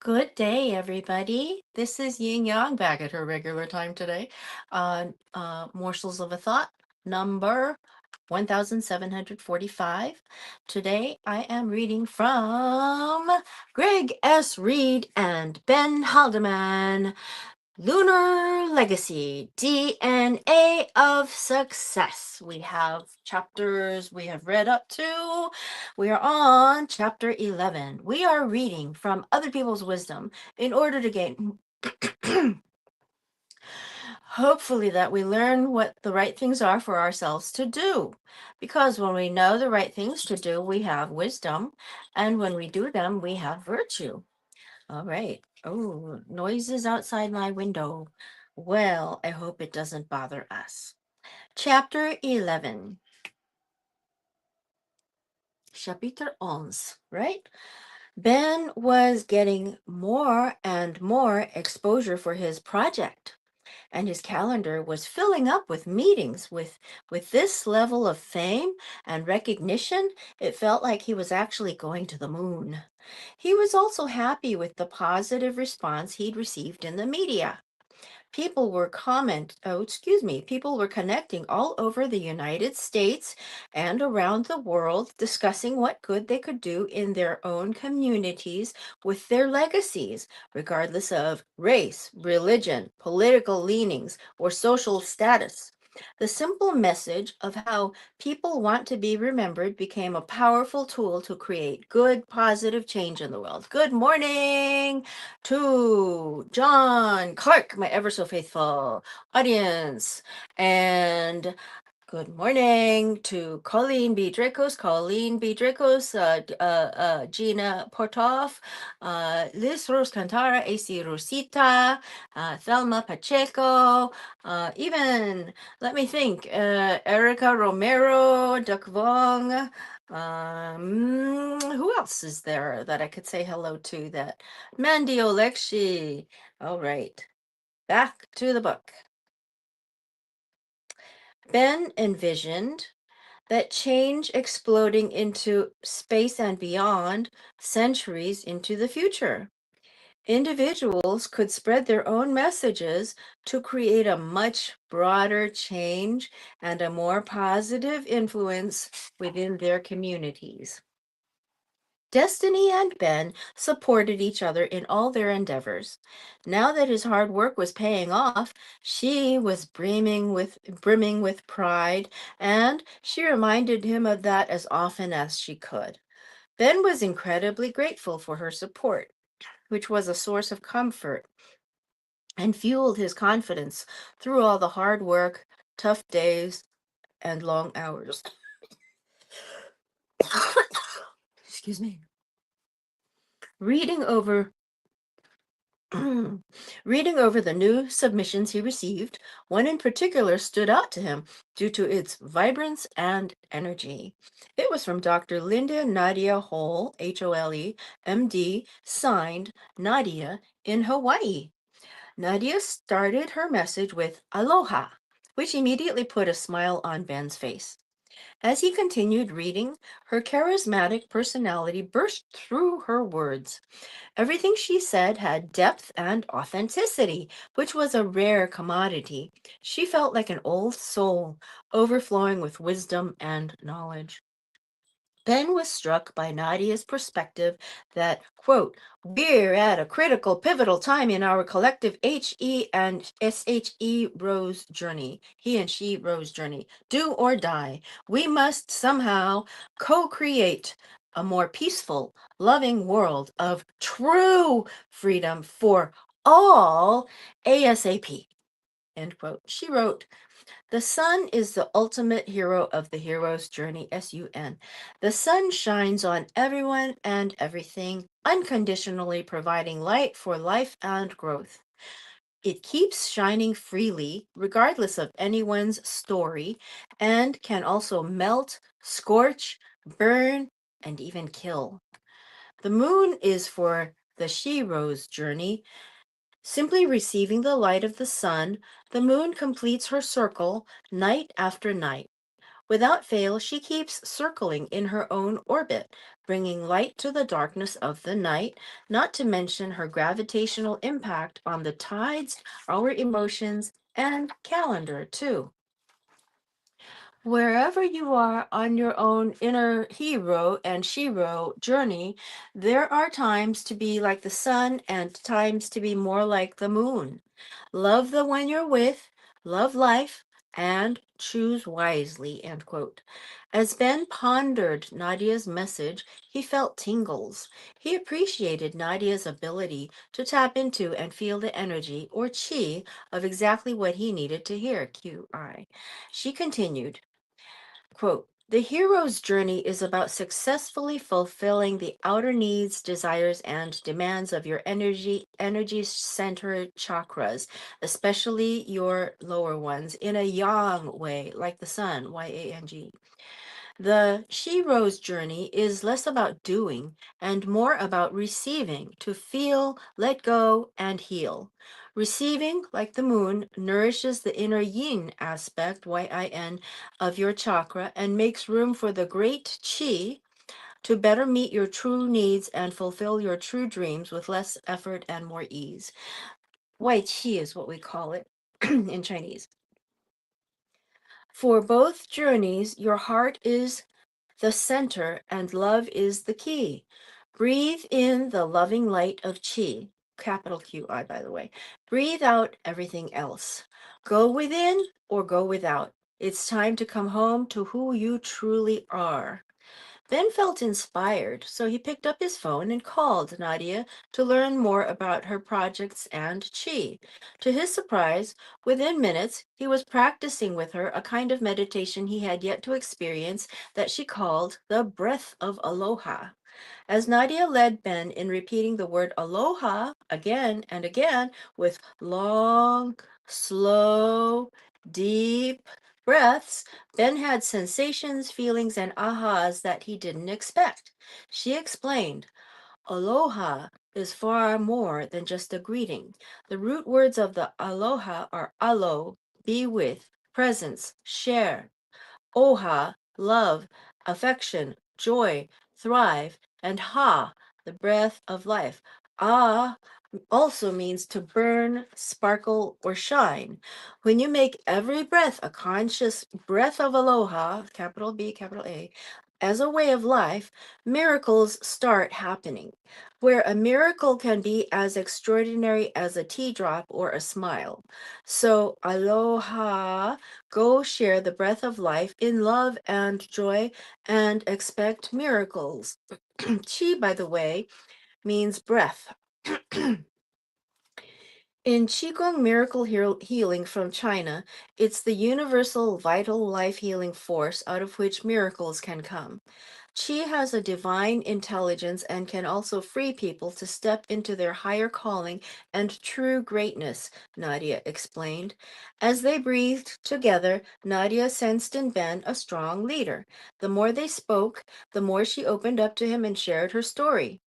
Good day, everybody. This is Yin Yang back at her regular time today. Morsels of a Thought, number 1745. Today I am reading from Greg S. Reid and Ben Haldeman. Lunar Legacy, DNA of Success. We have chapters we have read up to. We are on chapter 11. We are reading from other people's wisdom in order to gain, hopefully, that we learn what the right things are for ourselves to do. Because when we know the right things to do, we have wisdom. And when we do them, we have virtue. All right. Oh, noises outside my window. Well, I hope it doesn't bother us. Chapter 11. Chapitre 11, right? Ben was getting more and more exposure for his project, and his calendar was filling up with meetings. With this level of fame and recognition, it felt like he was actually going to the moon. He was also happy with the positive response he'd received in the media. People were connecting all over the United States and around the world, discussing what good they could do in their own communities with their legacies, regardless of race, religion, political leanings, or social status. The simple message of how people want to be remembered became a powerful tool to create good, positive change in the world. Good morning to John Clark, my ever so faithful audience. And good morning to Colleen B. Dracos, Gina Portoff, Liz Rose Cantara, AC Rosita, Thelma Pacheco, even, let me think, Erica Romero, Duck Vong. Who else is there that I could say hello to? That Mandy Olekshi. All right, back to the book. Ben envisioned that change exploding into space and beyond, centuries into the future. Individuals could spread their own messages to create a much broader change and a more positive influence within their communities. Destiny and Ben supported each other in all their endeavors. Now that his hard work was paying off, she was brimming with pride, and she reminded him of that as often as she could. Ben was incredibly grateful for her support, which was a source of comfort and fueled his confidence through all the hard work, tough days, and long hours. Excuse me. Reading over Reading over the new submissions he received, one in particular stood out to him due to its vibrance and energy. It was from Dr. Linda Nadia Hole, Hole, MD, signed Nadia in Hawaii. Nadia started her message with aloha, which immediately put a smile on Ben's face. As he continued reading, her charismatic personality burst through her words. Everything she said had depth and authenticity, which was a rare commodity. She felt like an old soul, overflowing with wisdom and knowledge. Ben was struck by Nadia's perspective that, quote, we're at a critical, pivotal time in our collective HE and SHE Rose journey. He and she Rose journey. Do or die. We must somehow co-create a more peaceful, loving world of true freedom for all ASAP. End quote. She wrote, the sun is the ultimate hero of the hero's journey, SUN. The sun shines on everyone and everything, unconditionally providing light for life and growth. It keeps shining freely, regardless of anyone's story, and can also melt, scorch, burn, and even kill. The moon is for the she-rose journey. Simply receiving the light of the sun, the moon completes her circle night after night. Without fail, she keeps circling in her own orbit, bringing light to the darkness of the night, not to mention her gravitational impact on the tides, our emotions, and calendar, too. Wherever you are on your own inner hero and shero journey, there are times to be like the sun and times to be more like the moon. Love the one you're with, love life, and choose wisely. End quote. As Ben pondered Nadia's message, he felt tingles. He appreciated Nadia's ability to tap into and feel the energy or chi of exactly what he needed to hear. QI. She continued. Quote, the hero's journey is about successfully fulfilling the outer needs, desires, and demands of your energy center chakras, especially your lower ones, in a yang way, like the sun, Yang. The Shiro's journey is less about doing and more about receiving, to feel, let go, and heal. Receiving, like the moon, nourishes the inner yin aspect, Yin, of your chakra and makes room for the great chi to better meet your true needs and fulfill your true dreams with less effort and more ease. Wai Qi is what we call it in Chinese. For both journeys, your heart is the center, and love is the key. Breathe in the loving light of chi, capital QI, by the way. Breathe out everything else. Go within or go without. It's time to come home to who you truly are. Ben felt inspired, so he picked up his phone and called Nadia to learn more about her projects and Chi. To his surprise, within minutes, he was practicing with her a kind of meditation he had yet to experience that she called the breath of aloha. As Nadia led Ben in repeating the word aloha again and again with long, slow, deep breaths, Ben had sensations, feelings, and ahas that he didn't expect. She explained, aloha is far more than just a greeting. The root words of the aloha are alo, be with, presence, share, oha, love, affection, joy, thrive, and ha, the breath of life. Ah also means to burn, sparkle, or shine. When you make every breath a conscious breath of aloha, capital B, capital A, as a way of life, miracles start happening. Where a miracle can be as extraordinary as a tea drop or a smile. So, aloha, go share the breath of life in love and joy and expect miracles. Chi, by the way, means breath. In Qigong miracle healing from China, it's the universal vital life healing force out of which miracles can come. Qi has a divine intelligence and can also free people to step into their higher calling and true greatness, Nadia explained. As they breathed together, Nadia sensed in Ben a strong leader. The more they spoke, the more she opened up to him and shared her story.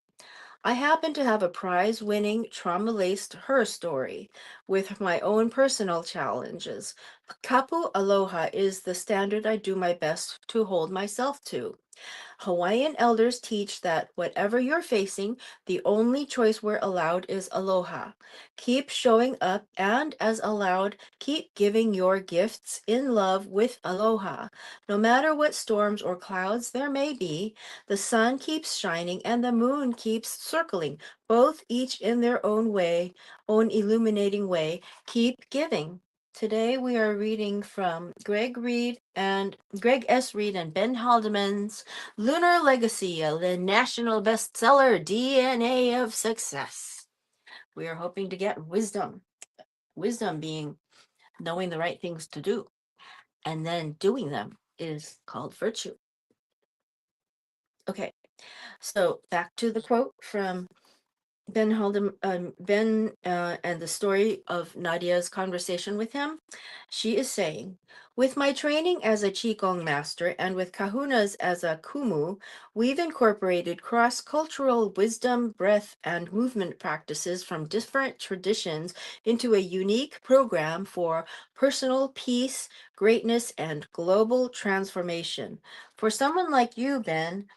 I happen to have a prize winning, trauma laced her story with my own personal challenges. Kapu Aloha is the standard I do my best to hold myself to. Hawaiian elders teach that whatever you're facing, the only choice we're allowed is aloha. Keep showing up, and as allowed, keep giving your gifts in love with aloha. No matter what storms or clouds there may be, the sun keeps shining and the moon keeps circling, both each in their own way, own illuminating way. Keep giving. Today we are reading from Greg S. Reid and Ben Haldeman's Lunar Legacy, the national bestseller, DNA of Success. We are hoping to get wisdom. Wisdom being knowing the right things to do, and then doing them is called virtue. Okay, so back to the quote from And the story of Nadia's conversation with him, she is saying, with my training as a Qigong master and with kahunas as a kumu, we've incorporated cross-cultural wisdom, breath, and movement practices from different traditions into a unique program for personal peace, greatness, and global transformation. For someone like you, Ben,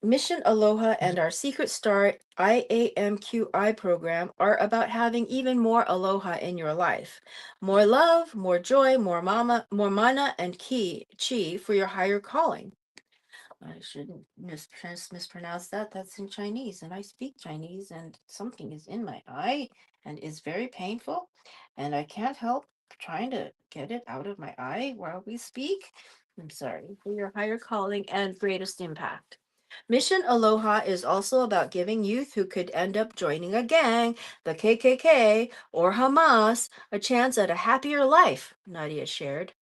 Mission Aloha and our Secret Star IAMQI program are about having even more aloha in your life. More love, more joy, more mana, and chi for your higher calling. I shouldn't mispronounce that. That's in Chinese, and I speak Chinese, and something is in my eye and is very painful, and I can't help trying to get it out of my eye while we speak. I'm sorry. For your higher calling and greatest impact. Mission Aloha is also about giving youth who could end up joining a gang, the KKK, or Hamas, a chance at a happier life, Nadia shared.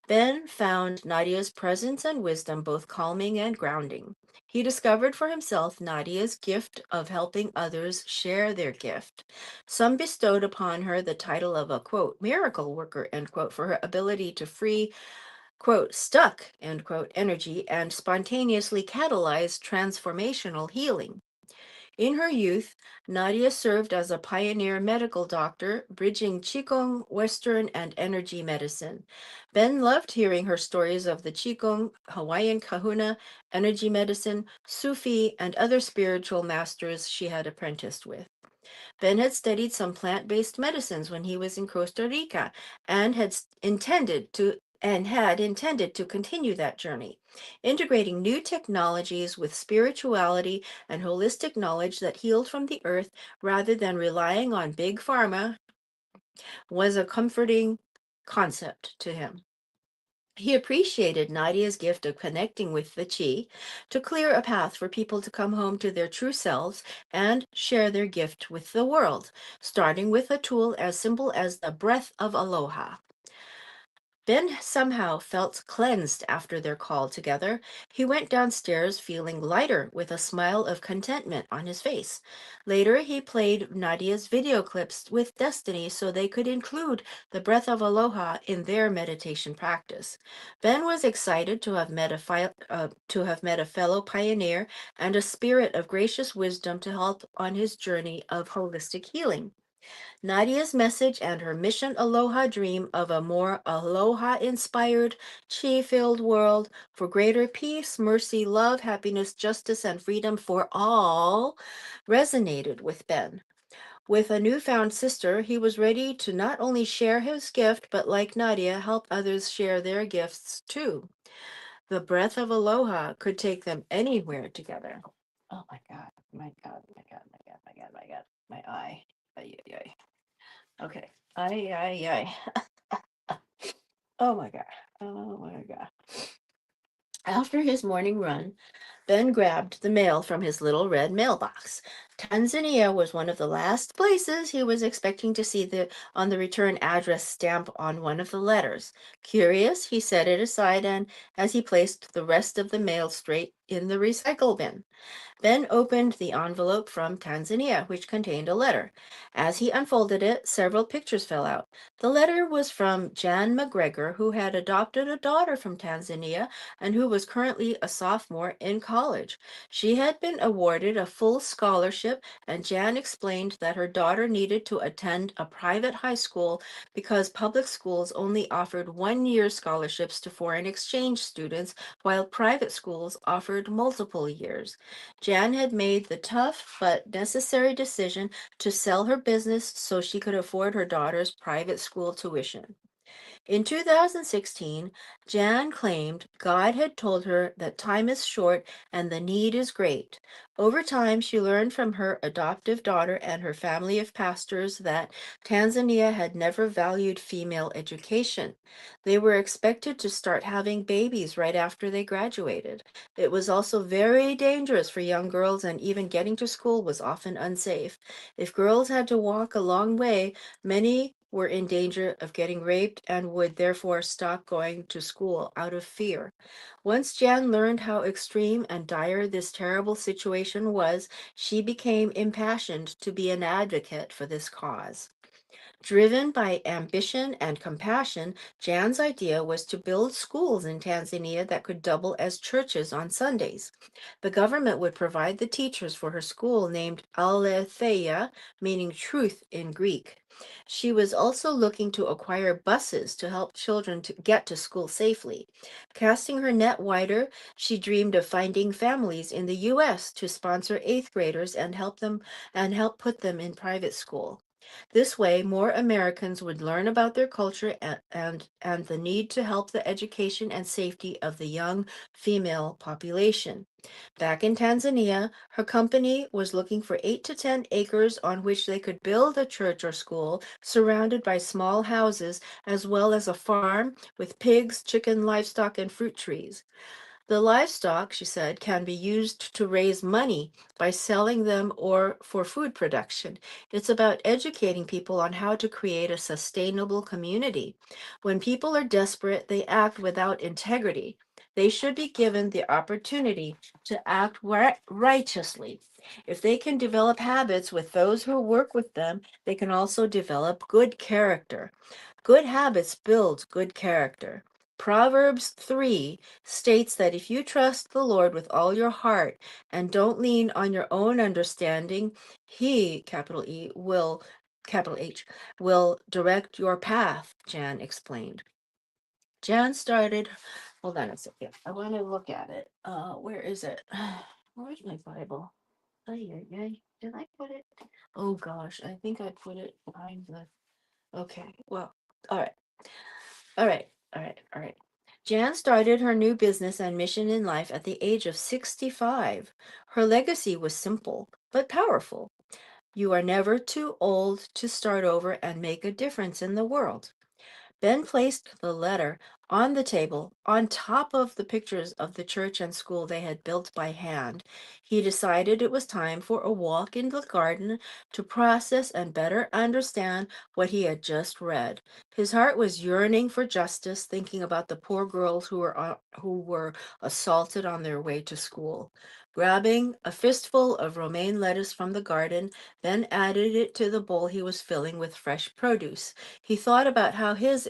Ben found Nadia's presence and wisdom both calming and grounding. He discovered for himself Nadia's gift of helping others share their gift. Some bestowed upon her the title of a quote, miracle worker, end quote, for her ability to free quote, stuck, end quote, energy and spontaneously catalyze transformational healing. In her youth, Nadia served as a pioneer medical doctor, bridging Qigong, Western, and energy medicine. Ben loved hearing her stories of the Qigong, Hawaiian kahuna, energy medicine, Sufi, and other spiritual masters she had apprenticed with. Ben had studied some plant-based medicines when he was in Costa Rica and had intended to continue that journey, integrating new technologies with spirituality and holistic knowledge that healed from the earth rather than relying on big pharma was a comforting concept to him. He appreciated Nadia's gift of connecting with the chi to clear a path for people to come home to their true selves and share their gift with the world, starting with a tool as simple as the breath of aloha. Ben somehow felt cleansed after their call together. He went downstairs feeling lighter with a smile of contentment on his face. Later, he played Nadia's video clips with Destiny so they could include the breath of aloha in their meditation practice. Ben was excited to have met a fellow pioneer and a spirit of gracious wisdom to help on his journey of holistic healing. Nadia's message and her mission aloha dream of a more aloha inspired, chi filled world for greater peace, mercy, love, happiness, justice, and freedom for all resonated with Ben. With a newfound sister, he was ready to not only share his gift, but like Nadia, help others share their gifts too. The breath of aloha could take them anywhere together. Oh my God, my God, my God, my God, my God, my God, my eye. Ay, ay, ay. Okay. Ay, ay, ay. Oh my God. Oh my God. After his morning run, Ben grabbed the mail from his little red mailbox. Tanzania was one of the last places he was expecting to see the return address stamp on one of the letters. Curious, he set it aside and as he placed the rest of the mail straight in the recycle bin. Ben opened the envelope from Tanzania, which contained a letter. As he unfolded it, several pictures fell out. The letter was from Jan McGregor, who had adopted a daughter from Tanzania and who was currently a sophomore in college. She had been awarded a full scholarship, and Jan explained that her daughter needed to attend a private high school because public schools only offered 1 year scholarships to foreign exchange students, while private schools offered multiple years. Jan had made the tough but necessary decision to sell her business so she could afford her daughter's private school tuition. In 2016, Jan claimed God had told her that time is short and the need is great. Over time, she learned from her adoptive daughter and her family of pastors that Tanzania had never valued female education. They were expected to start having babies right after they graduated. It was also very dangerous for young girls, and even getting to school was often unsafe. If girls had to walk a long way, many were in danger of getting raped and would therefore stop going to school out of fear. Once Jan learned how extreme and dire this terrible situation was, she became impassioned to be an advocate for this cause. Driven by ambition and compassion, Jan's idea was to build schools in Tanzania that could double as churches on Sundays. The government would provide the teachers for her school named Aletheia, meaning truth in Greek. She was also looking to acquire buses to help children to get to school safely. Casting her net wider, she dreamed of finding families in the US to sponsor 8th graders and help put them in private school. This way, more Americans would learn about their culture and the need to help the education and safety of the young female population. Back in Tanzania, her company was looking for 8 to 10 acres on which they could build a church or school surrounded by small houses, as well as a farm with pigs, chicken, livestock, and fruit trees. The livestock, she said, can be used to raise money by selling them or for food production. It's about educating people on how to create a sustainable community. When people are desperate, they act without integrity. They should be given the opportunity to act righteously. If they can develop habits with those who work with them, they can also develop good character. Good habits build good character. Proverbs 3 states that if you trust the Lord with all your heart and don't lean on your own understanding, He, capital E, will, capital H, will direct your path, Jan explained. Jan started, hold on a second. I want to look at it. Where is it? Where's my Bible? Ay, ay, ay. Did I put it? Oh gosh, I think I put it behind the. Okay, well, all right. All right, all right. Jan started her new business and mission in life at the age of 65. Her legacy was simple but powerful. You are never too old to start over and make a difference in the world. Ben placed the letter on the table on top of the pictures of the church and school they had built by hand. He decided it was time for a walk in the garden to process and better understand what he had just read. His heart was yearning for justice, thinking about the poor girls who were assaulted on their way to school. Grabbing a fistful of romaine lettuce from the garden, Ben added it to the bowl he was filling with fresh produce. He thought about how his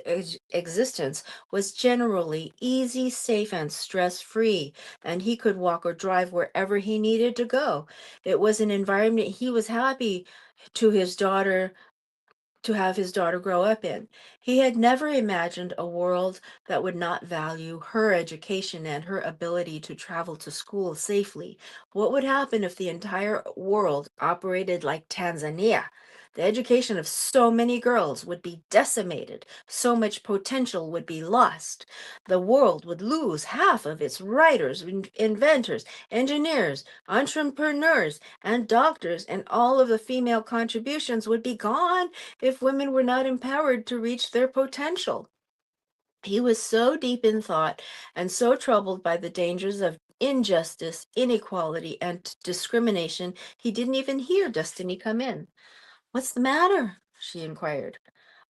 existence was generally easy, safe, and stress free, and he could walk or drive wherever he needed to go. It was an environment he was happy to his daughter to have his daughter grow up in. He had never imagined a world that would not value her education and her ability to travel to school safely. What would happen if the entire world operated like Tanzania? The education of so many girls would be decimated. So much potential would be lost. The world would lose half of its writers, inventors, engineers, entrepreneurs, and doctors, and all of the female contributions would be gone if women were not empowered to reach their potential. He was so deep in thought and so troubled by the dangers of injustice, inequality, and discrimination, he didn't even hear Destiny come in. What's the matter? She inquired.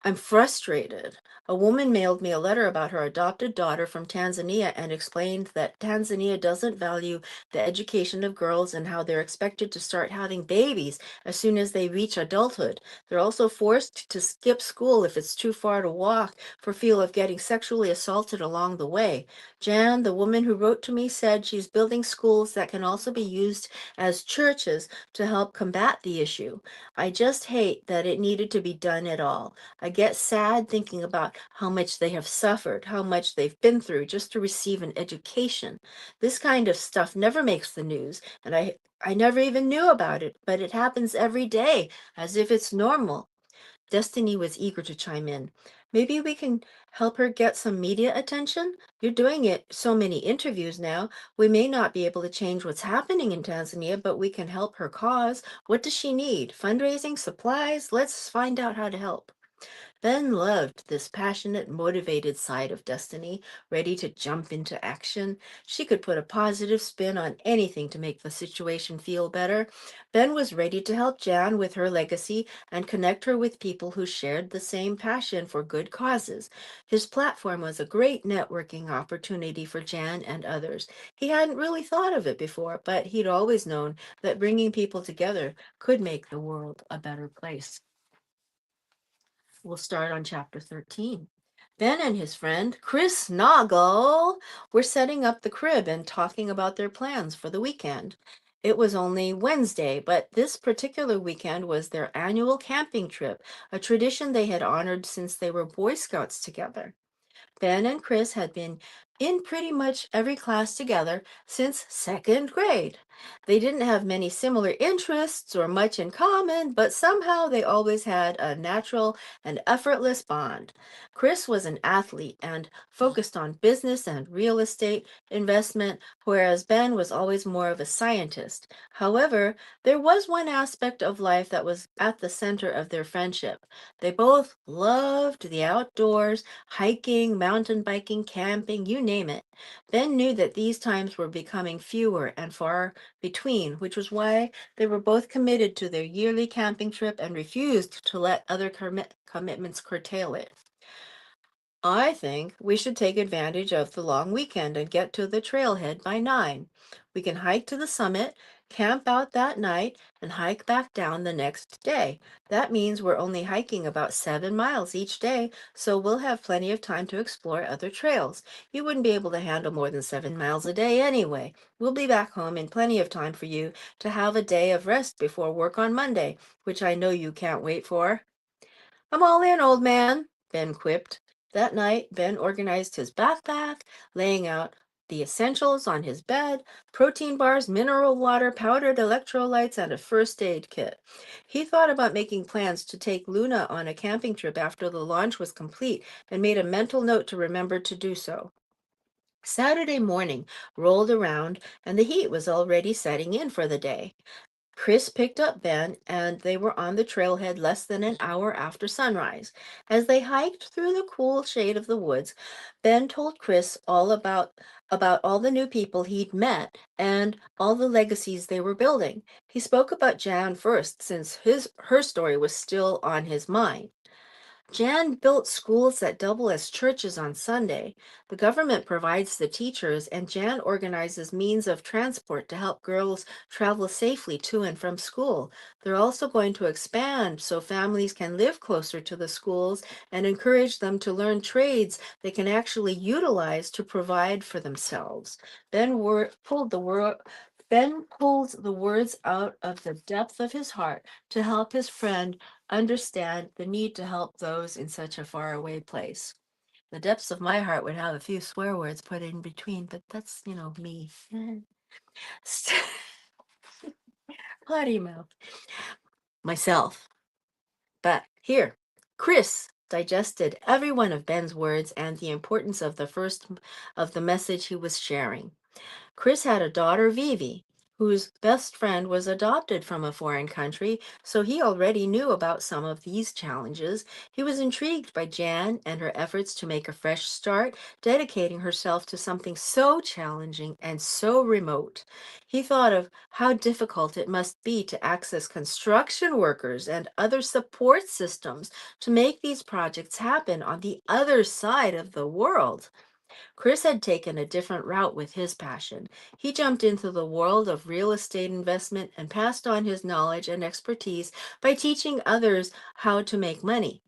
I'm frustrated. A woman mailed me a letter about her adopted daughter from Tanzania and explained that Tanzania doesn't value the education of girls and how they're expected to start having babies as soon as they reach adulthood. They're also forced to skip school if it's too far to walk for fear of getting sexually assaulted along the way. Jan, the woman who wrote to me, said she's building schools that can also be used as churches to help combat the issue. I just hate that it needed to be done at all. I get sad thinking about how much they have suffered, how much they've been through just to receive an education. This kind of stuff never makes the news, and I never even knew about it, but it happens every day, as if it's normal. Destiny was eager to chime in. Maybe we can help her get some media attention? You're doing it so many interviews now. We may not be able to change what's happening in Tanzania, but we can help her cause. What does she need? Fundraising? Supplies? Let's find out how to help. Ben loved this passionate, motivated side of Destiny, ready to jump into action. She could put a positive spin on anything to make the situation feel better. Ben was ready to help Jan with her legacy and connect her with people who shared the same passion for good causes. His platform was a great networking opportunity for Jan and others. He hadn't really thought of it before, but he'd always known that bringing people together could make the world a better place. We'll start on chapter 13. Ben and his friend, Chris Noggle, were setting up the crib and talking about their plans for the weekend. It was only Wednesday, but this particular weekend was their annual camping trip, a tradition they had honored since they were Boy Scouts together. Ben and Chris had been in pretty much every class together since second grade. They didn't have many similar interests or much in common, but somehow they always had a natural and effortless bond. Chris was an athlete and focused on business and real estate investment, whereas Ben was always more of a scientist. However, there was one aspect of life that was at the center of their friendship. They both loved the outdoors, hiking, mountain biking, camping, you name it. Ben knew that these times were becoming fewer and far between, which was why they were both committed to their yearly camping trip and refused to let other commitments curtail it. I think we should take advantage of the long weekend and get to the trailhead by 9. We can hike to the summit, camp out that night, and hike back down the next day. That means we're only hiking about 7 miles each day, so we'll have plenty of time to explore other trails. You wouldn't be able to handle more than 7 miles a day anyway. We'll be back home in plenty of time for you to have a day of rest before work on Monday, which I know you can't wait for. I'm all in, old man, Ben quipped. That night, Ben organized his backpack, laying out the essentials on his bed: protein bars, mineral water, powdered electrolytes, and a first aid kit. He thought about making plans to take Luna on a camping trip after the launch was complete and made a mental note to remember to do so. Saturday morning rolled around and the heat was already setting in for the day. Chris picked up Ben, and they were on the trailhead less than an hour after sunrise. As they hiked through the cool shade of the woods, Ben told Chris all about all the new people he'd met and all the legacies they were building. He spoke about Jan first, since his her story was still on his mind. Jan built schools that double as churches on Sunday. The government provides the teachers, and Jan organizes means of transport to help girls travel safely to and from school. They're also going to expand so families can live closer to the schools and encourage them to learn trades they can actually utilize to provide for themselves. Ben pulled the word. Ben pulls the words out of the depth of his heart to help his friend understand the need to help those in such a faraway place. The depths of my heart would have a few swear words put in between, but that's, me. Potty mouth. Myself. But here, Chris digested every one of Ben's words and the importance of the first of the message he was sharing. Chris had a daughter, Vivi, whose best friend was adopted from a foreign country, so he already knew about some of these challenges. He was intrigued by Jan and her efforts to make a fresh start, dedicating herself to something so challenging and so remote. He thought of how difficult it must be to access construction workers and other support systems to make these projects happen on the other side of the world. Chris had taken a different route with his passion. He jumped into the world of real estate investment and passed on his knowledge and expertise by teaching others how to make money.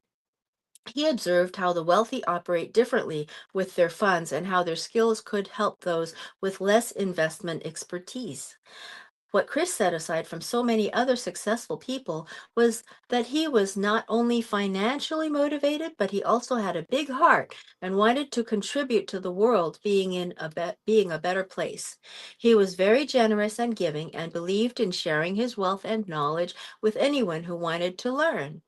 He observed how the wealthy operate differently with their funds and how their skills could help those with less investment expertise. What Chris set aside from so many other successful people was that he was not only financially motivated, but he also had a big heart and wanted to contribute to the world being a better place. He was very generous and giving and believed in sharing his wealth and knowledge with anyone who wanted to learn.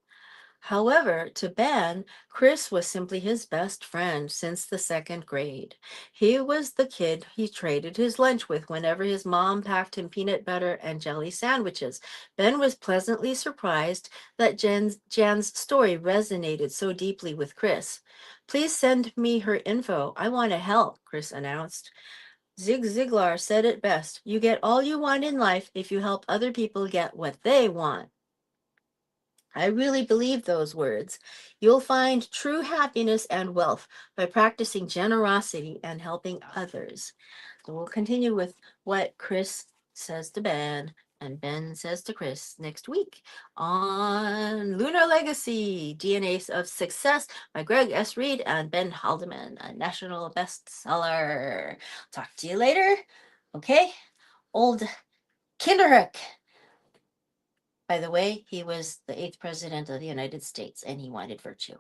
However, to Ben, Chris was simply his best friend since the second grade. He was the kid he traded his lunch with whenever his mom packed him peanut butter and jelly sandwiches. Ben was pleasantly surprised that Jan's story resonated so deeply with Chris. Please send me her info. I want to help, Chris announced. Zig Ziglar said it best. You get all you want in life if you help other people get what they want. I really believe those words. You'll find true happiness and wealth by practicing generosity and helping others. So we'll continue with what Chris says to Ben and Ben says to Chris next week on Lunar Legacy, DNA of Success by Greg S. Reid and Ben Haldeman, a national bestseller. Talk to you later. Okay, old Kinderhook. By the way, he was the 8th president of the United States and he wanted virtue.